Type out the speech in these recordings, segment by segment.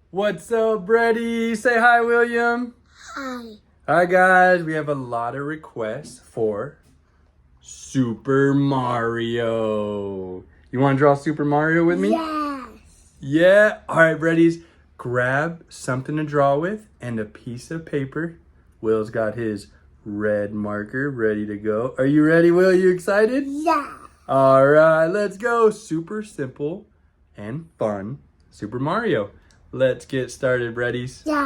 What's up, Brady? Say hi, William. Hi. Hi, guys. We have a lot of requests for Super Mario. You want to draw Super Mario with me? Yes. Yeah. All right, Brady's. Grab something to draw with and a piece of paper. Will's got his red marker ready to go. Are you ready, Will? You excited? Yeah. All right, let's go. Super simple and fun Super Mario. Let's get started, Brady's. Yeah.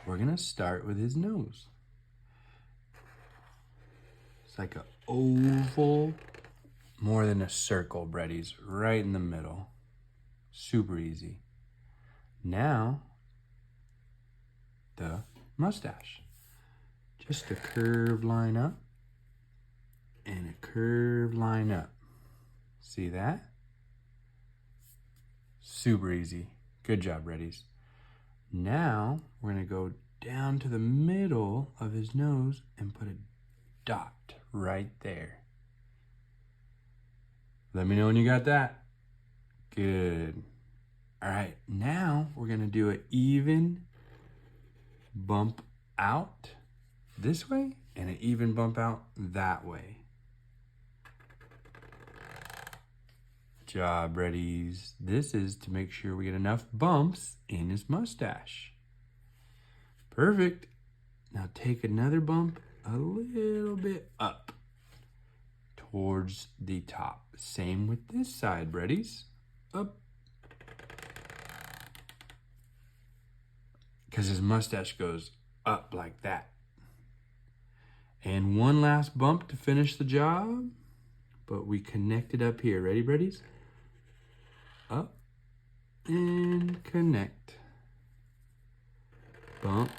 We're gonna start with his nose. It's like an oval, more than a circle, Brady's, right in the middle. Super easy. Now, the mustache. Just a curved line up and a curved line up. See that? Super easy. Good job, Brady's. Now, we're gonna go down to the middle of his nose and put a dot right there. Let me know when you got that. Good. All right, now we're gonna do an even bump out this way and an even bump out that way. Job, Brady's. This is to make sure we get enough bumps in his mustache. Perfect. Now take another bump a little bit up towards the top. Same with this side, Brady's. Up. Because his mustache goes up like that. And one last bump to finish the job. But we connect it up here. Ready, Brady's? Up and connect. Bump,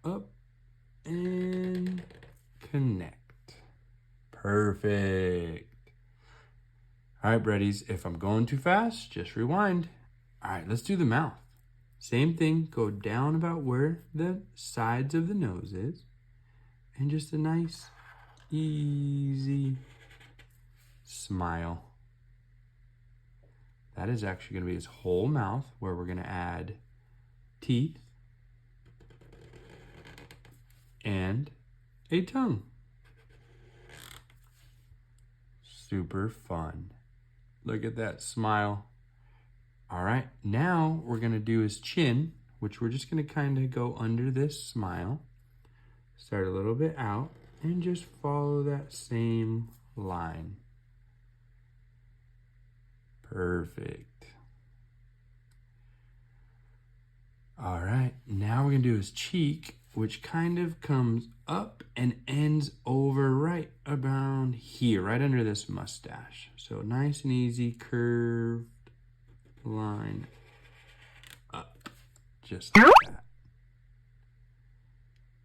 up, and connect. Perfect. All right, Brady's, if I'm going too fast, just rewind. All right, let's do the mouth. Same thing, go down about where the sides of the nose is. And just a nice, easy smile. That is actually going to be his whole mouth, where we're going to add teeth and a tongue. Super fun. Look at that smile. All right, now we're going to do his chin, which we're just going to kind of go under this smile. Start a little bit out and just follow that same line. Perfect. All right, now we're gonna do his cheek, which kind of comes up and ends over right around here, right under this mustache. So nice and easy, curved line up, just like that.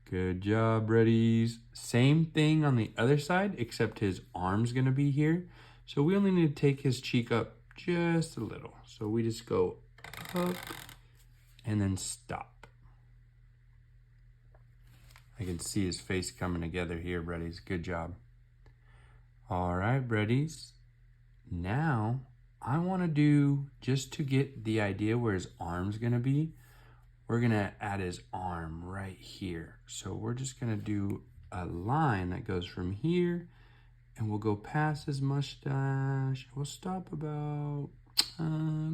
Good job, Brady's. Same thing on the other side, except his arm's gonna be here. So we only need to take his cheek up just a little. So we just go up and then stop. I can see his face coming together here, Brady's. Good job. All right, Brady's. Now I want to do, just to get the idea where his arm's gonna be, we're gonna add his arm right here. So we're just gonna do a line that goes from here and we'll go past his mustache. We'll stop about a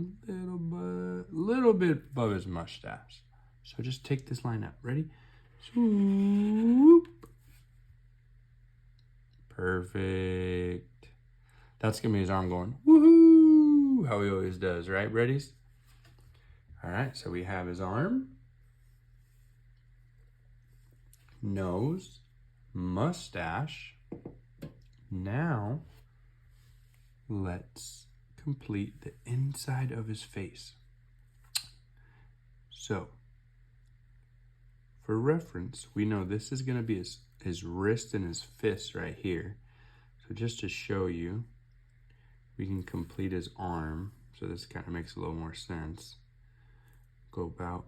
little bit above his mustache. So just take this line up. Ready? Swoop. Perfect. That's gonna be his arm going woohoo, how he always does, right? Readies? All right, so we have his arm, nose, mustache. Now, let's complete the inside of his face. So, for reference, we know this is gonna be his wrist and his fist right here. So just to show you, we can complete his arm. So this kind of makes a little more sense. Go about,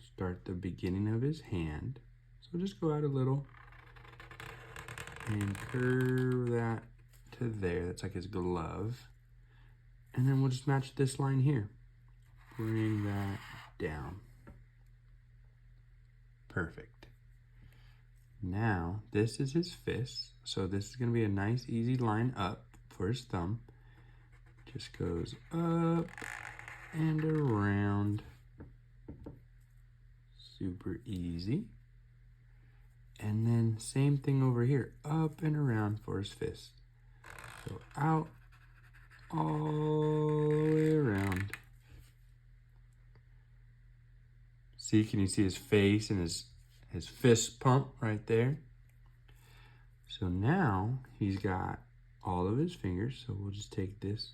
start the beginning of his hand. So just go out a little and curve that to there. That's like his glove. And then we'll just match this line here. Bring that down. Perfect. Now, this is his fist. So this is going to be a nice, easy line up for his thumb. Just goes up and around. Super easy. And then same thing over here, up and around for his fist. So out, all the way around. See, can you see his face and his fist pump right there? So now he's got all of his fingers. So we'll just take this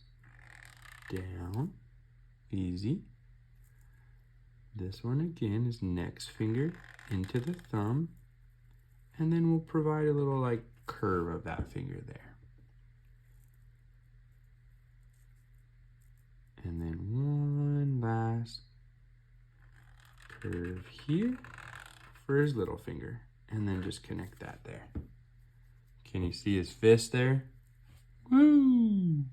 down, easy. This one again is next finger into the thumb. And then we'll provide a little like curve of that finger there. And then one last curve here for his little finger. And then just connect that there. Can you see his fist there? Woo!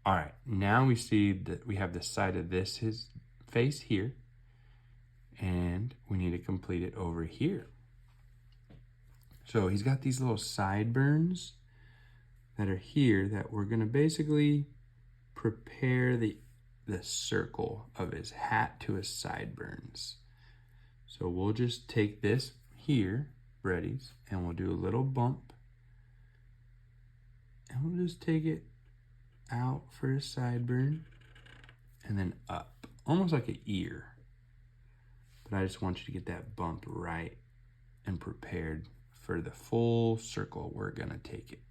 All right, now we see that we have the side of his face here. And we need to complete it over here. So he's got these little sideburns that are here that we're gonna basically prepare the circle of his hat to his sideburns. So we'll just take this here, Breadies, and we'll do a little bump. And we'll just take it out for his sideburn and then up, almost like an ear. But I just want you to get that bump right and prepared for the full circle we're gonna take it.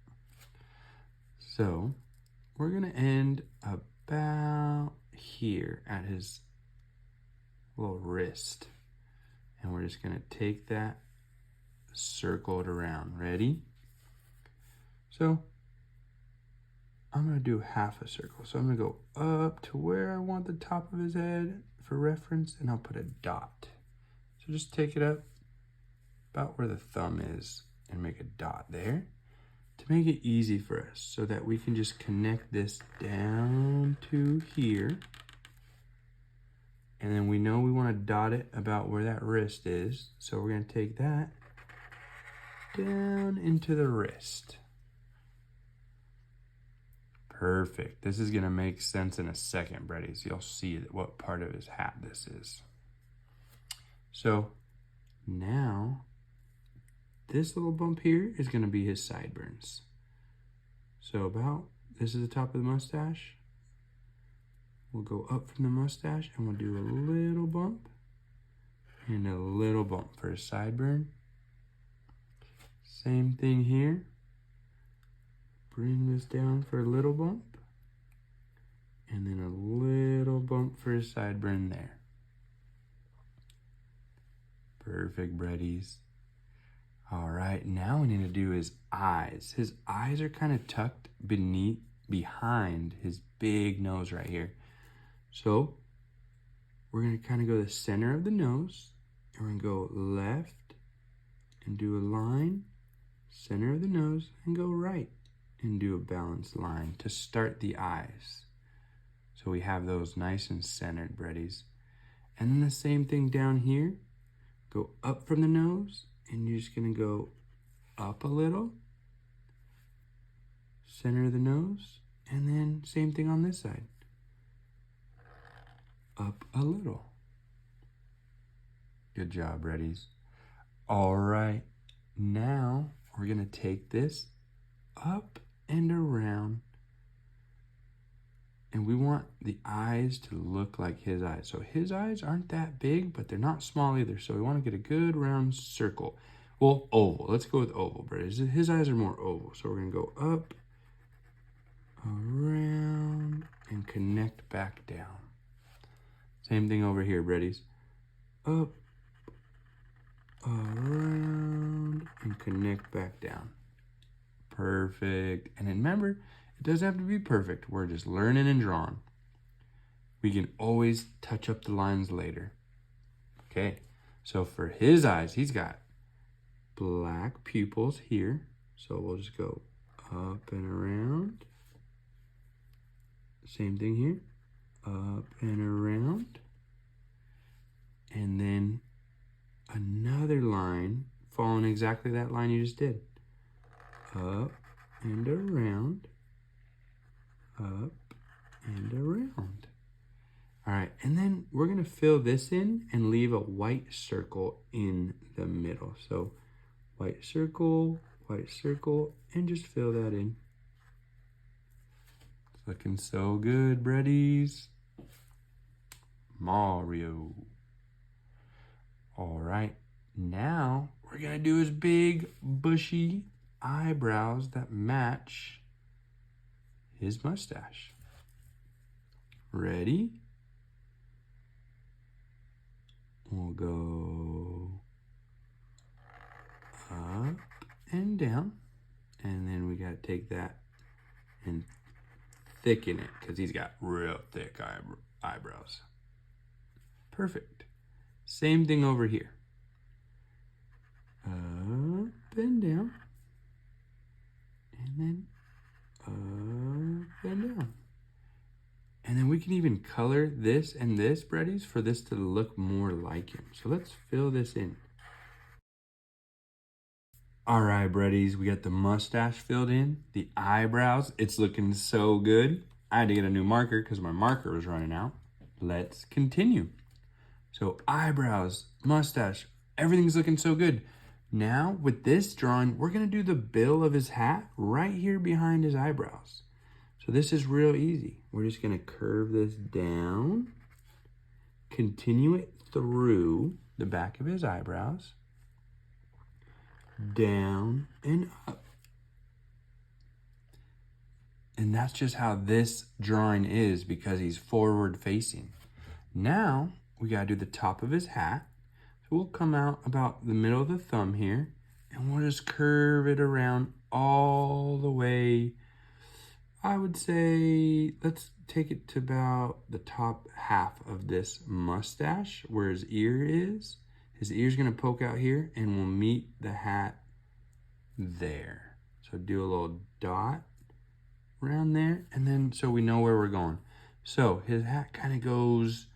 So we're gonna end about here at his little wrist. And we're just gonna take that, circle it around. Ready? So I'm gonna do half a circle. So I'm gonna go up to where I want the top of his head for reference, and I'll put a dot. So just take it up about where the thumb is and make a dot there to make it easy for us so that we can just connect this down to here. And then we know we want to dot it about where that wrist is. So we're going to take that down into the wrist. Perfect. This is going to make sense in a second, Breadies. You'll see what part of his hat this is. So now this little bump here is going to be his sideburns. So about, this is the top of the mustache. We'll go up from the mustache and we'll do a little bump and a little bump for his sideburn. Same thing here. Bring this down for a little bump and then a little bump for his sideburn there. Perfect, Breadies. All right, now we need to do his eyes. His eyes are kind of tucked behind his big nose right here. So we're gonna kind of go the center of the nose and we're gonna go left and do a line, center of the nose, and go right and do a balanced line to start the eyes. So we have those nice and centered, Breadies. And then the same thing down here. Go up from the nose and you're just gonna go up a little, center of the nose, and then same thing on this side. Up a little. Good job, Breadies. All right, now we're gonna take this up and around, and we want the eyes to look like his eyes. So his eyes aren't that big, but they're not small either. So we want to get a good round circle. Well, oval. Let's go with oval, Breadies. His eyes are more oval. So we're gonna go up, around, and connect back down. Same thing over here, Breadies. Up, around, and connect back down. Perfect. And remember, it doesn't have to be perfect. We're just learning and drawing. We can always touch up the lines later. Okay, so for his eyes, he's got black pupils here. So we'll just go up and around. Same thing here, up and around. And then another line following exactly that line you just did. Up and around, up and around. All right, and then we're gonna fill this in and leave a white circle in the middle. So white circle, and just fill that in. It's looking so good, breadies. Mario. All right, now we're gonna do his big bushy eyebrows that match his mustache. Ready? We'll go up and down, and then we gotta take that and thicken it because he's got real thick eyebrows. Perfect. Same thing over here. Up and down, and then up and down. And then we can even color this and this, breadies, for this to look more like him. So let's fill this in. All right, breadies, we got the mustache filled in, the eyebrows. It's looking so good. I had to get a new marker because my marker was running out. Let's continue. So eyebrows, mustache, everything's looking so good. Now with this drawing, we're gonna do the bill of his hat right here behind his eyebrows. So this is real easy. We're just gonna curve this down, continue it through the back of his eyebrows, down and up. And that's just how this drawing is because he's forward facing. Now we gotta do the top of his hat. So we'll come out about the middle of the thumb here and we'll just curve it around all the way. I would say, let's take it to about the top half of this mustache where his ear is. His ear's gonna poke out here and we'll meet the hat there. So do a little dot around there and then so we know where we're going. So his hat kind of goes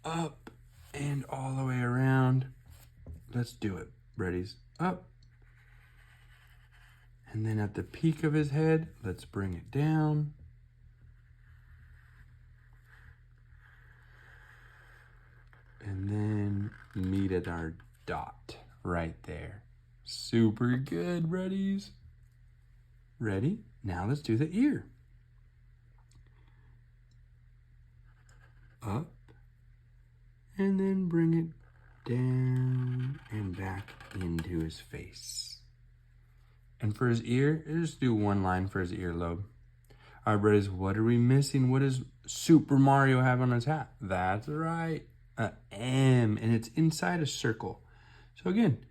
up and all the way around. Let's do it, breadies. Up. And then at the peak of his head, let's bring it down. And then meet at our dot right there. Super good, breadies. Ready? Now let's do the ear. Up. And then bring it down and back into his face. And for his ear, just do one line for his earlobe. All right, brothers, what are we missing? What does Super Mario have on his hat? That's right, a M, and it's inside a circle. So again,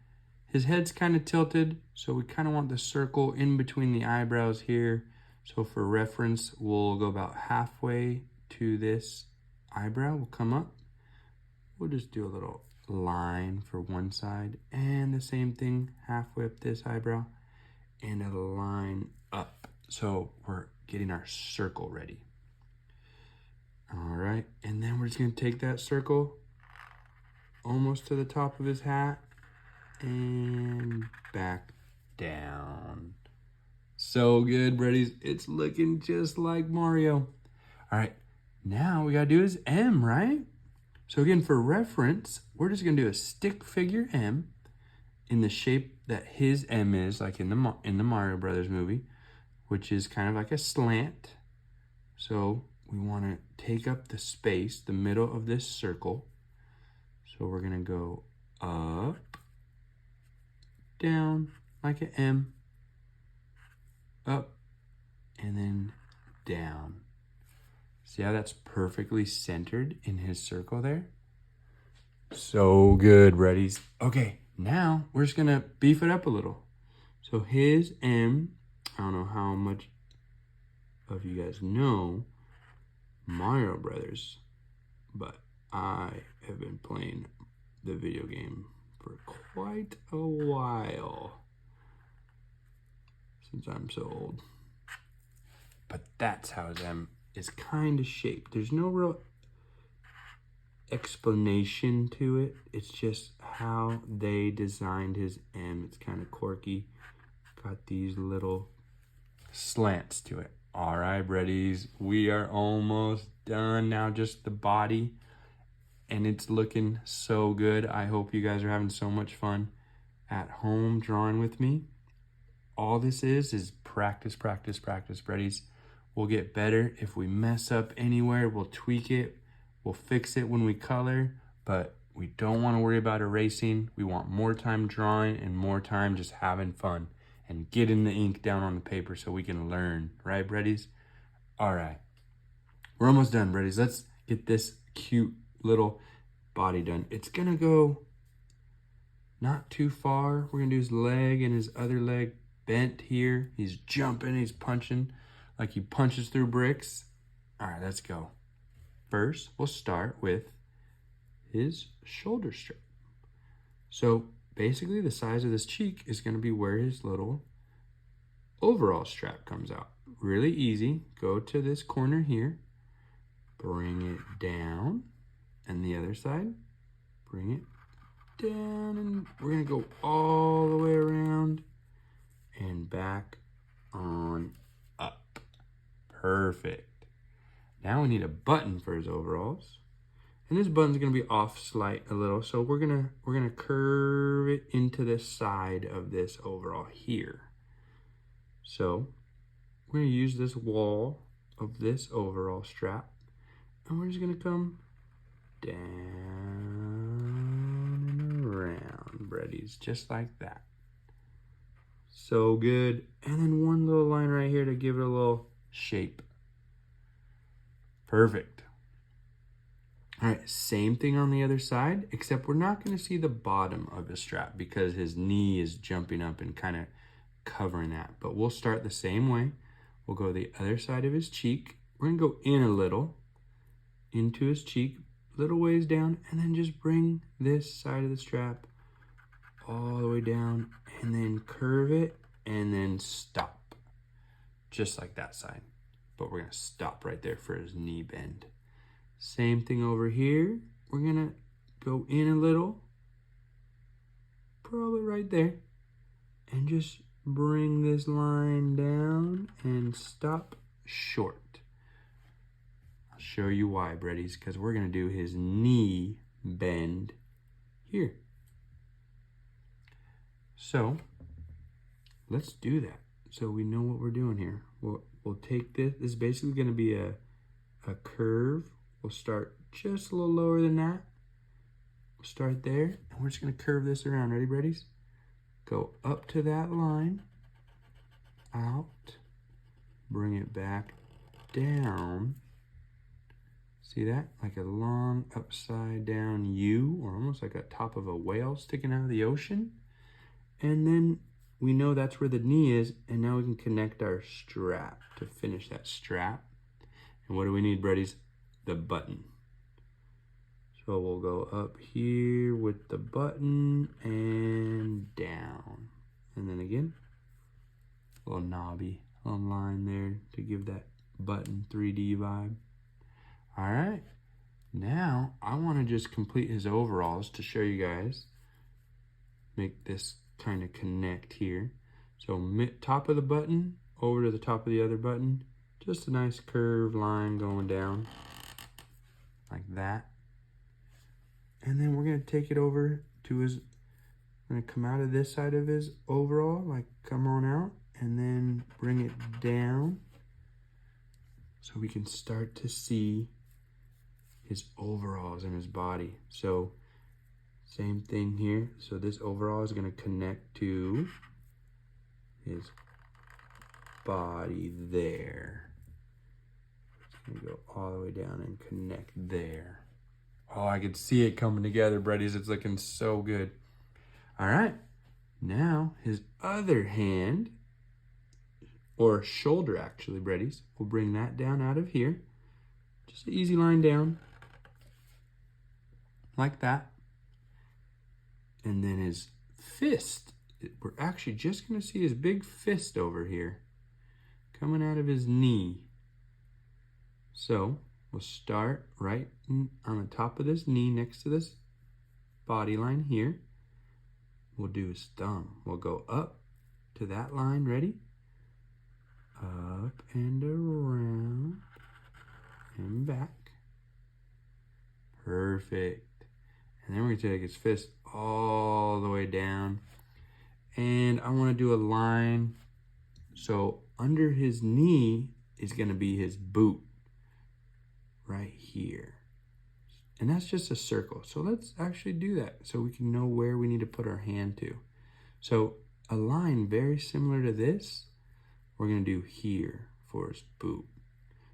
his head's kind of tilted, so we kind of want the circle in between the eyebrows here. So for reference, we'll go about halfway to this eyebrow. We'll come up. We'll just do a little line for one side, and the same thing halfway up this eyebrow. And a line up. So we're getting our circle ready. All right, and then we're just gonna take that circle almost to the top of his hat and back down. So good, breadies. It's looking just like Mario. All right, now we gotta do his M, right? So again, for reference, we're just gonna do a stick figure M in the shape that his M is, like in the Mario Brothers movie, which is kind of like a slant. So we want to take up the space, the middle of this circle. So we're gonna go up, down, like an M, up, and then down. See how that's perfectly centered in his circle there? So good, breadies. Okay. Now, we're just gonna beef it up a little. So his M, I don't know how much of you guys know Mario Brothers, but I have been playing the video game for quite a while. since I'm so old. But that's how his M is kind of shaped. There's no real explanation to it. It's just how they designed his M. It's kind of quirky. Got these little slants to it. All right, Reddies, we are almost done now, just the body, and it's looking so good. I hope you guys are having so much fun at home drawing with me. All this is practice, practice, practice, Reddies. We'll get better. If we mess up anywhere, we'll tweak it. We'll fix it when we color, but we don't want to worry about erasing. We want more time drawing and more time just having fun and getting the ink down on the paper so we can learn. Right, Reddies? All right. We're almost done, Reddies. Let's get this cute little body done. It's going to go not too far. We're going to do his leg and his other leg bent here. He's jumping. He's punching like he punches through bricks. All right, let's go. First, we'll start with his shoulder strap. So basically the size of this cheek is going to be where his little overall strap comes out. Really easy. Go to this corner here, bring it down, and the other side, bring it down, and we're going to go all the way around and back on up. Perfect. Now we need a button for his overalls. And this button's gonna be off slight a little, so we're gonna curve it into the side of this overall here. So we're gonna use this wall of this overall strap, and we're just gonna come down and around, Reddies, just like that. So good. And then one little line right here to give it a little shape. Perfect. All right, same thing on the other side, except we're not going to see the bottom of the strap because his knee is jumping up and kind of covering that. But we'll start the same way. We'll go the other side of his cheek. We're going to go in a little into his cheek, little ways down, and then just bring this side of the strap all the way down and then curve it and then stop. Just like that side. But we're going to stop right there for his knee bend. Same thing over here. We're going to go in a little, probably right there, and just bring this line down and stop short. I'll show you why, Reddies, because we're going to do his knee bend here. So let's do that so we know what we're doing here. We'll take this. This is basically going to be a curve. We'll start just a little lower than that. We'll start there, and we're just going to curve this around. Ready, Reddies? Go up to that line, out, bring it back down. See that? Like a long upside down U, or almost like a top of a whale sticking out of the ocean. And then we know that's where the knee is, and now we can connect our strap to finish that strap. And what do we need, Reddies? The button. So we'll go up here with the button and down. And then again, a little knobby line there to give that button 3D vibe. All right, now I want to just complete his overalls to show you guys. Make this kind of connect here. So top of the button over to the top of the other button. Just a nice curved line going down like that. And then we're going to take it over to his, we're going to come out of this side of his overall, like come on out, and then bring it down so we can start to see his overalls and his body. So same thing here. So this overall is going to connect to his body there. It's going to go all the way down and connect there. Oh, I can see it coming together, Reddies. It's looking so good. All right. Now his other hand, or shoulder actually, Reddies. We'll bring that down out of here. Just an easy line down. Like that. And then his fist we're actually just going to see his big fist over here coming out of his knee. So we'll start right on the top of this knee next to this body line here. We'll do his thumb. We'll go up to that line. Ready? Up and around and back. Perfect. And then we're going to take his fist all the way down. And I want to do a line. So under his knee is going to be his boot right here. And that's just a circle. So let's actually do that so we can know where we need to put our hand to. So a line very similar to this, we're going to do here for his boot.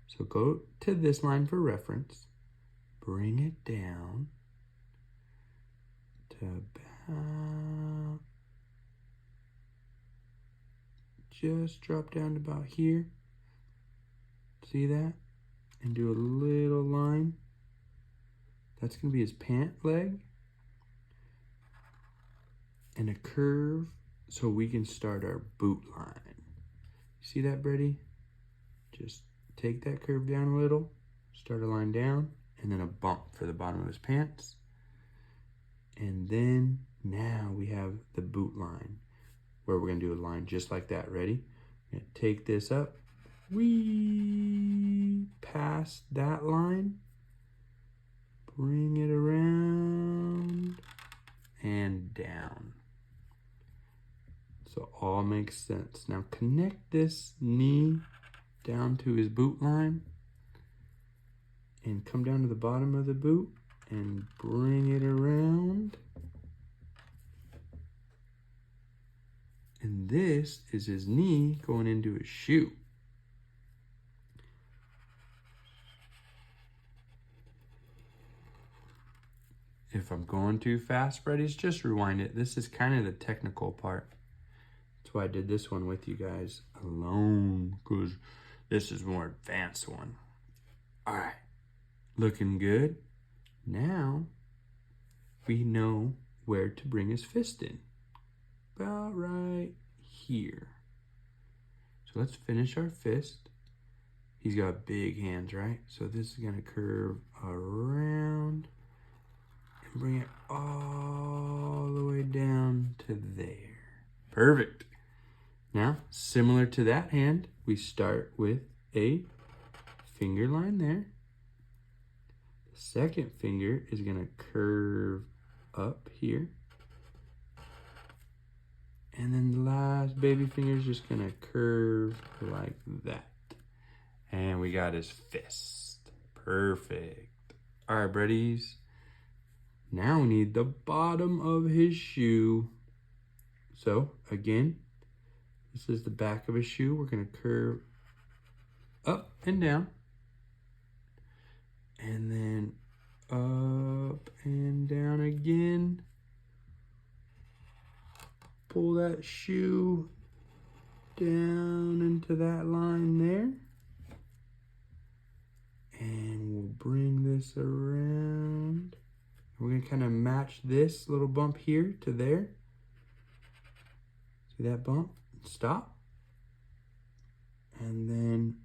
So go to this line for reference. Bring it down to about, just drop down to about here. See that? And do a little line. That's going to be his pant leg. And a curve so we can start our boot line. See that, Brady? Just take that curve down a little, start a line down, and then a bump for the bottom of his pants. And then now we have the boot line where we're going to do a line just like that. Ready? We're going to take this up. Past that line. Bring it around and down. So all makes sense. Now connect this knee down to his boot line and come down to the bottom of the boot and bring it around. And this is his knee going into his shoe. If I'm going too fast, Freddy's, just rewind it. This is kind of the technical part. That's why I did this one with you guys alone, because this is a more advanced one. All right, looking good. Now we know where to bring his fist in. About right here. So let's finish our fist. He's got big hands, right? So this is gonna curve around and bring it all the way down to there. Perfect. Now, similar to that hand, we start with a finger line there. The second finger is gonna curve up here. And then the last baby finger is just gonna curve like that. And we got his fist. Perfect. All right, buddies. Now we need the bottom of his shoe. So again, this is the back of his shoe. We're gonna curve up and down. And then up and down again. Pull that shoe down into that line there. And we'll bring this around. We're going to kind of match this little bump here to there. See that bump? Stop. And then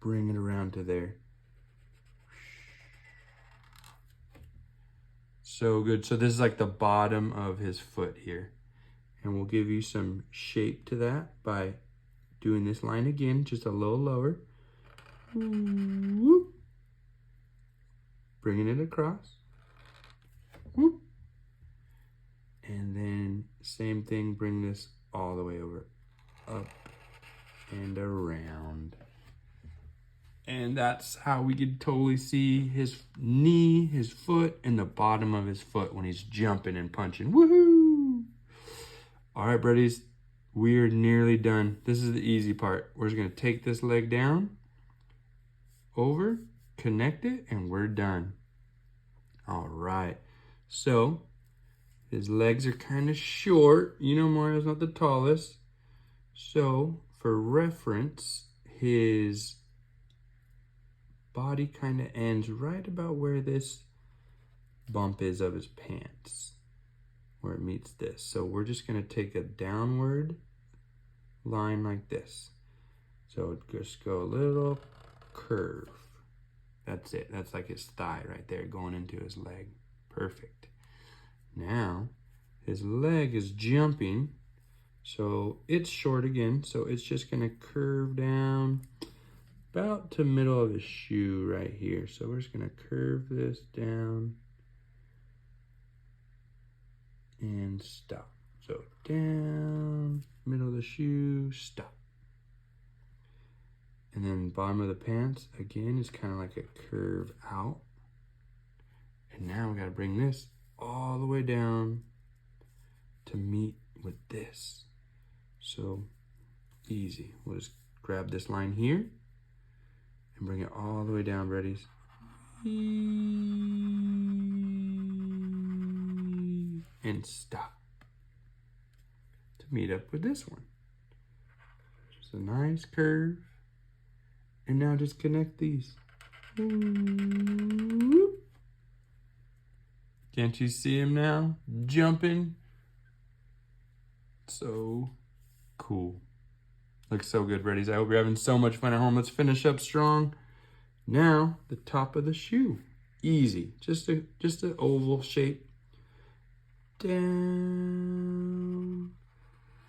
bring it around to there. So good. So this is like the bottom of his foot here. And we'll give you some shape to that by doing this line again, just a little lower. Whoop. Bringing it across. Whoop. And then same thing, bring this all the way over. Up and around. And that's how we could totally see his knee, his foot, and the bottom of his foot when he's jumping and punching. Woohoo! All right, buddies, we are nearly done. This is the easy part. We're just gonna take this leg down, over, connect it, and we're done. All right, so his legs are kind of short. You know, Mario's not the tallest. So for reference, his body kind of ends right about where this bump is of his pants. where it meets this. So we're just gonna take a downward line like this. So just go a little curve. That's it. That's like his thigh right there going into his leg. Perfect. Now his leg is jumping. So it's short again. So it's just gonna curve down about to middle of his shoe right here. So we're just gonna curve this down and stop. So down, middle of the shoe, stop. And then bottom of the pants, again, is kind of like a curve out. And now we gotta bring this all the way down to meet with this. So easy. We'll just grab this line here and bring it all the way down, readies. And stop. To meet up with this one. Just a nice curve. And now just connect these. Can't you see him now? Jumping. So cool. Looks so good, Reddies. I hope you're having so much fun at home. Let's finish up strong. Now, the top of the shoe. Easy. Just an oval shape. Down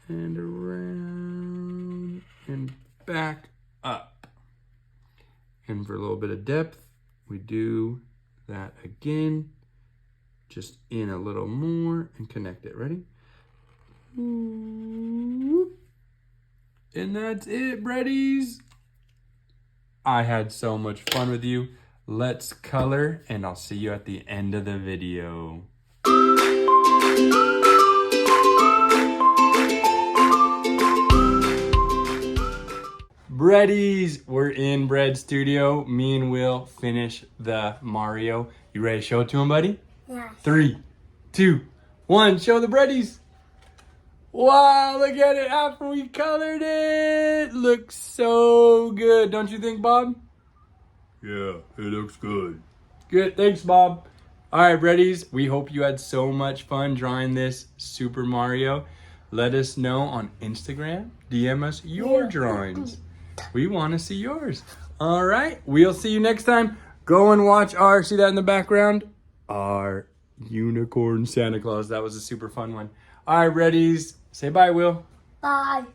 and around and back up. And for a little bit of depth, we do that again. Just in a little more and connect it. Ready? And that's it, Reddies. I had so much fun with you. Let's color, and I'll see you at the end of the video. Breadies, we're in Bread Studio. Me and Will finish the Mario. You ready to show it to him, buddy? Yeah. 3, 2, 1, show the Breadies. Wow, look at it after we colored it. Looks so good. Don't you think, Bob? Yeah, it looks good. Good, thanks, Bob. All right, Breadies, we hope you had so much fun drawing this Super Mario. Let us know on Instagram. DM us your drawings. We want to see yours. All right, we'll see you next time. Go and watch our, see that in the background? Our unicorn Santa Claus. That was a super fun one. All right, Breadies, say bye, Will. Bye.